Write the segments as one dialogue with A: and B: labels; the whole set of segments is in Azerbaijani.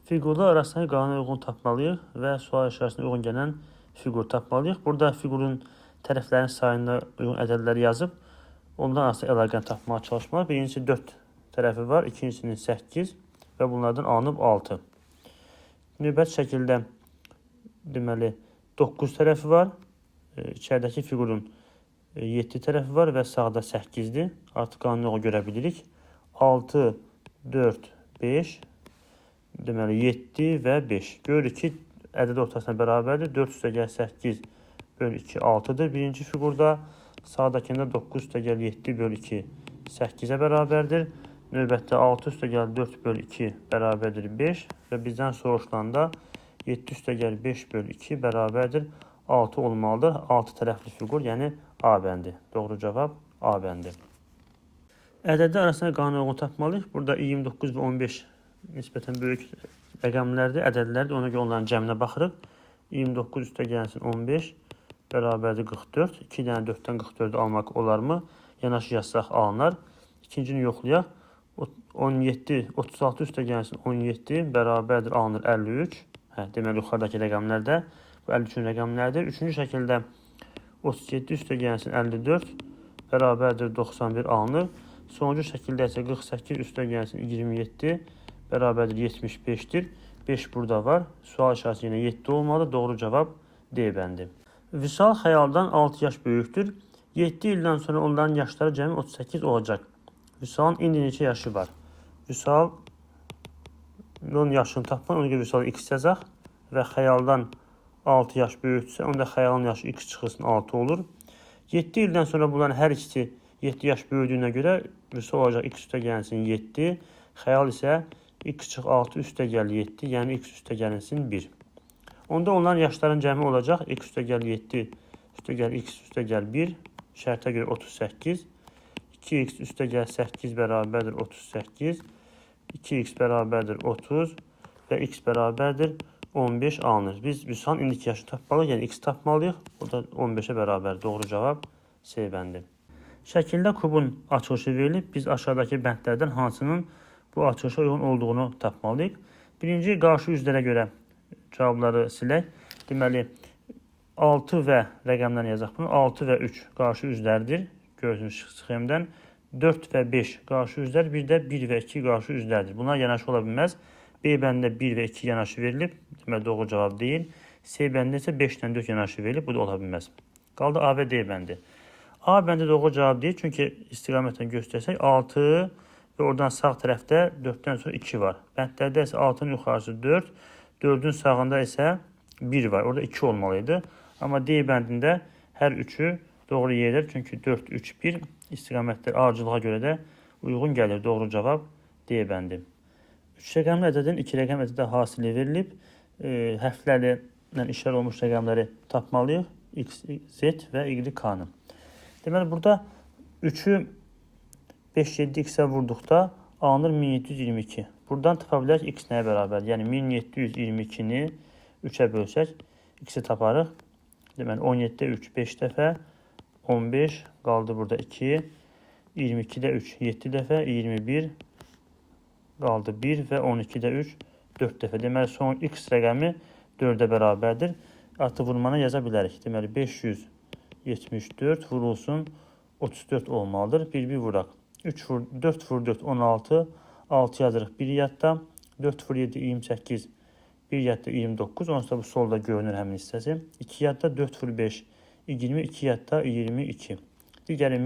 A: Fiqurlar arasında qanuna uyğun tapmalıyıq və sual işarəsinə uyğun gələn fiqur tapmalıyıq. Burada fiqurun tərəflərin sayına uyğun ədədləri yazıb, ondan arasında əlaqəni tapmağa çalışmalıyıq. Birincisi 4 tərəfi var, ikincisinin 8 və bunlardan alınıb 6. Növbəti şəkildə deməli 9 tərəfi var. İçəridəki fiqurun 7 tərəfi var və sağda 8-dir. Artıq qanunu görə bilirik. 6, 4, 5, deməli 7 və 5. Görürük ki, ədəd ortasına bərabərdir. 4 üstəgəl 8 bölü 2, 6-dır. Birinci fiqurda sağdakında 9 üstəgəl 7 bölü 2, 8-ə bərabərdir. Növbətdə 6 üstəgəl 4 bölü 2 bərabərdir 5 və bizdən soruşulanda 7 üstəgəl 5 bölü 2 bərabərdir 6 olmalıdır. 6 tərəfli fiqur, yəni A bəndi. Doğru cavab A bəndi. Ədədlər arasında qanuna uyğun tapmalıyıq. Burada 29 və 15 nisbətən böyük rəqəmlərdir, ədədlərdir. Ona görə onların cəminə baxırıq. 29 üstəgəlsin 15 bərabərdir 44. 2 dənə 4-dən 44-ü almaq olarmı? Yanaşı yazsaq alınar. İkincini yoxlayaq. 36 üstəgəlsin 17 bərabərdir alınır 53. Deməli, yuxarıdakı rəqəmlərdə bu 53-ün rəqəmlərdir. Üçüncü şəkildə 37 üstəgəlsin 54 bərabərdir 91 alınır. Sonuncu şəkildə isə 48 üstəgəlsin 27 bərabərdir 75-dir. 5 burada var. Sual işarəsi yenə 7 olmalıdır. Doğru cavab D bəndi. Vüsal xəyaldan 6 yaş böyükdür. 7 ildən sonra onların yaşları cəmi 38 olacaq. Vüsalın indi neçə yaşı var? Vüsal onun yaşını tapmaq, ona görə Vüsal x yazaq və xəyaldan 6 yaş böyükdürsə, onda xəyalın yaşı x çıxılsın 6 olur. 7 ildən sonra bunların hər ikisi 7 yaş böyüdüyünə görə Vüsal olacaq x üstəgəlsin 7, xəyal isə x çıx 6 üstəgəl 7, yəni x üstəgəlinsin 1. Onda onların yaşların cəmi olacaq x üstəgəl 7 üstəgəl x üstəgəl 1, şərtə görə 38. 2x üstəgəl 8 bərabərdir 38. 2x bərabərdir 30 və x bərabərdir 15 alınır. Biz Vüsalın indiki yaşını tapmalıyıq, yəni x tapmalıyıq. O da 15-ə bərabər. Doğru cavab C bəndi. Şəkildə kubun açılışı verilib. Biz aşağıdakı bəndlərdən hansının bu açılışa uyğun olduğunu tapmalıyıq. Birinci, qarşı üzlərə görə cavabları silək. Deməli, 6 və rəqəmlərini yazaq bunu. 6 və 3 qarşı üzlərdir. Gördüyünüz sxemdən. 4 və 5 qarşı üzlər, bir də 1 və 2 qarşı üzlərdir. Bunlar yanaşı ola bilməz. B bəndində 1 və 2 yanaşı verilib. Deməli, doğru cavab deyil. C bəndində isə 5 ilə 4 yanaşı verilib. Bu da ola bilməz. Qaldı A və D bəndi. A bəndi doğru cavab deyil. Çünki istiqamətlə göstərsək 6 və oradan sağ tərəfdə 4-dən sonra 2 var. Bəndlərdə isə 6-nın yuxarısı 4, 4-ün sağında isə 1 var. Orada 2 olmalıydı. Amma D bəndində hər üçü doğru yerdir. Çünki 4, 3, 1 istiqamətlər arıcılığa görə də uyğun gəlir. Doğru cavab D bəndi. 3 rəqəmli ədədin 2 rəqəm ədədə hasili verilib. Hərflərlə işarə olmuş rəqəmləri tapmalıyıq. X, Z və Y, K-nı. Deməli, burada 3-ü 5, 7 x-ə vurduqda alınır 1722. Buradan tapa bilərik x nəyə bərabər? Yəni 1722-ni 3-ə bölsək, x-i taparıq. Deməli, 17-də 3, 5 dəfə, 15, qaldı burada 2, 22-də 3, 7 dəfə, 21, qaldı 1 və 12-də 3, 4 dəfə. Deməli, son x rəqəmi 4-ə bərabərdir. Artıq vurmana yaza bilərik. Deməli, 574 vurulsun 34 olmalıdır. 1 vuraq. 4 vur 4, 16. 6 yazırıq 1 yadda. 4 vur 7, 28. 1 yadda 29. Onsuz da bu solda görünür həmin hissəsi. 2 yadda 4 vur 5, 22 yadda 22. Digəri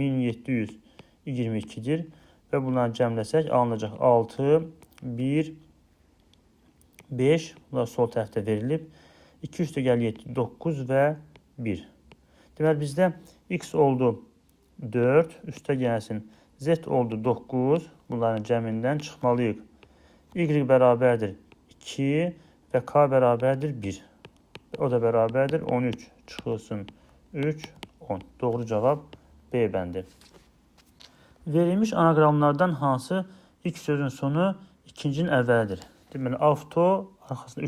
A: 1722-dir. Və bunları cəmləsək alınacaq 6, 1, 5. Bunlar sol tərəfdə verilib. 2 üstəgəl 7, 9 və 1. Deməli, bizdə x oldu 4, üstə gəlsin. Z oldu 9, bunların cəmindən çıxmalıyıq. Y bərabərdir 2 və K bərabərdir 1. O da bərabərdir 13, çıxılsın 3, 10. Doğru cavab B bəndi. Verilmiş anaqramlardan hansı ilk sözün sonu ikincinin əvvəlidir? Deməli, avto arxasında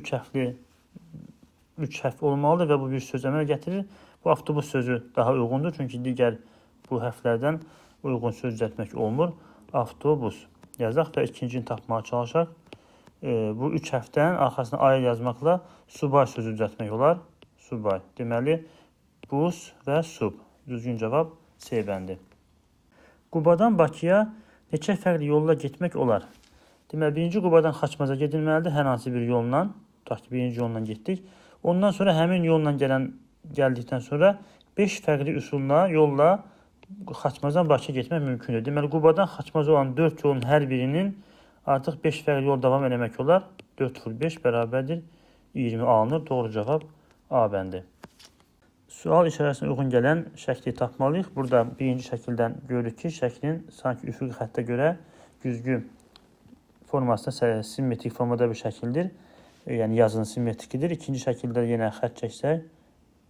A: 3 hərf olmalıdır və bu bir söz əmələ gətirir. Bu avtobus sözü daha uyğundur, çünki digər bu hərflərdən uyğun söz düzəltmək olmur. Avtobus yazaq və ikincini tapmağa çalışaq. Bu 3 hərfdən arxasına ay yazmaqla subay sözü düzəltmək olar. Subay. Deməli, buz və sub. Düzgün cavab C bəndi. Qubadan Bakıya neçə fərqli yolla getmək olar? Deməli, birinci Qubadan Xaçmaza gedilməlidir. Hər hansı bir yolla. Tutaq ki, birinci yolla getdik. Ondan sonra həmin yolla gəldikdən sonra 5 fərqli üsulla, yolla Xaçmazdan Bakıya getmək mümkündür. Deməli, Qubadan Xaçmaza olan 4 yolun hər birinin artıq 5 fərqli yol davam eləmək olar. 4 vur 5 bərabərdir 20 alınır. Doğru cavab A bəndi. Sual işarəsinə uyğun gələn şəkli tapmalıyıq. Burada birinci şəkildən görürük ki, şəklin sanki üfüqi xəttə görə güzgü formasında simmetrik formada bir şəkildir. Yəni yazının simmetrikidir. İkinci şəkildə yenə xətt çəksək,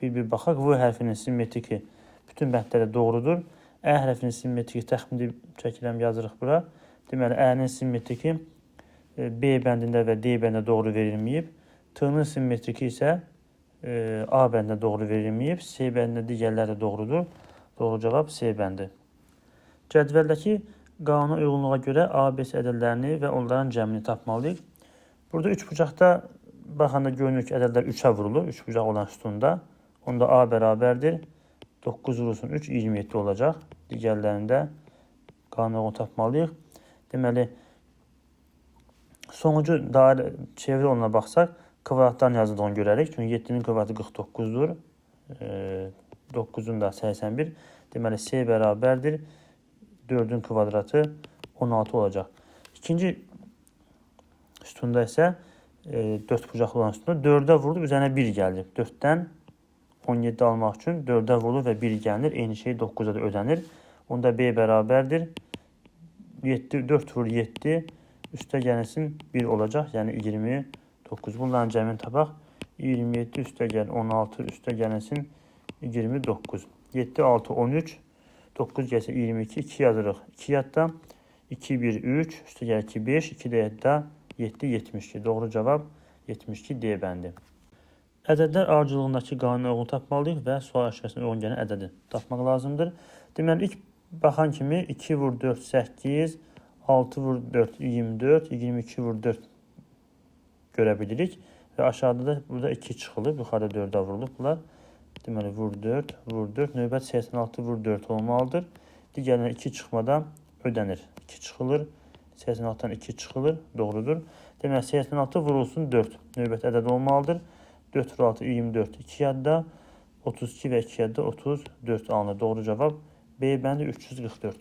A: bir baxaq. V hərfinin simmetriki bütün bəndlərdə doğrudur. Ə hərfinin simmetriki təxmini çəkirəm, yazırıq bura. Deməli, Ə'nin simmetriki B bəndində və D bəndində doğru verilməyib. T'nin simmetriki isə A bəndində doğru verilməyib. C bəndində digərləri də doğrudur. Doğru cavab C bəndi. Cədvəldəki qanuna uyğunluğa görə ABC ədədlərini və onların cəmini tapmalıyıq. Burada 3 bucaqda baxanda görünür ki, ədədlər 3-ə vurulur. 3 bucaq olan sütunda. Onda A bərabərdir. 9 vurulsun 3, 27 olacaq. Digərlərində qanuna uyğun tapmalıyıq. Deməli, sonucu dairə çeviri oluna baxsaq, kvadratdan yazıldığını görərik. Çünki 7-nin kvadratı 49-dur. 9-un da 81. Deməli, C bərabərdir. 4-ün kvadratı 16 olacaq. İkinci sütunda isə 4 bucaqlı olan sütunda 4-ə vurulub, üzərinə 1 gəlir. 4-dən 17 almaq üçün 4-ə vurulur və 1 gəlir. Eyni şey 9-a da ödənir. Onda B bərabərdir. 4 vur 7 üstə gəlsin 1 olacaq. Yəni 29. Bunların cəmini tapaq. 27 üstə gəl 16 üstə gəlsin 29. 7, 6, 13. 9 gəlsə 22. 2 yazırıq. 2 yadda. 2, 1, 3. Üstə gəl 2, 5. 2 də yadda. 7, 72. Doğru cavab 72 D bəndi. Ədədlər ardıcıllığındakı qanuna uyğun tapmalıyıq və sual işarəsinə uyğun gələn ədədi tapmaq lazımdır. Deməli, ilk baxan kimi 2 vur 4, 8, 6 vur 4, 24, 22 vur 4 görə bilirik. Və aşağıda da burada 2 çıxılıb, yuxarıda 4-ə vurulub bunlar. Deməli, vur 4, vur 4, növbət 86 vur 4 olmalıdır. Digərlərinə 2 çıxmadan ödənir. 2 çıxılır, 86-dan 2 çıxılır, doğrudur. Deməli, 86 vurulsun 4, növbət ədəd olmalıdır. 4 vur 6, 24, 2 yadda, 32 və 2 yadda 34 alınır. Doğru cavab B bəndi 344.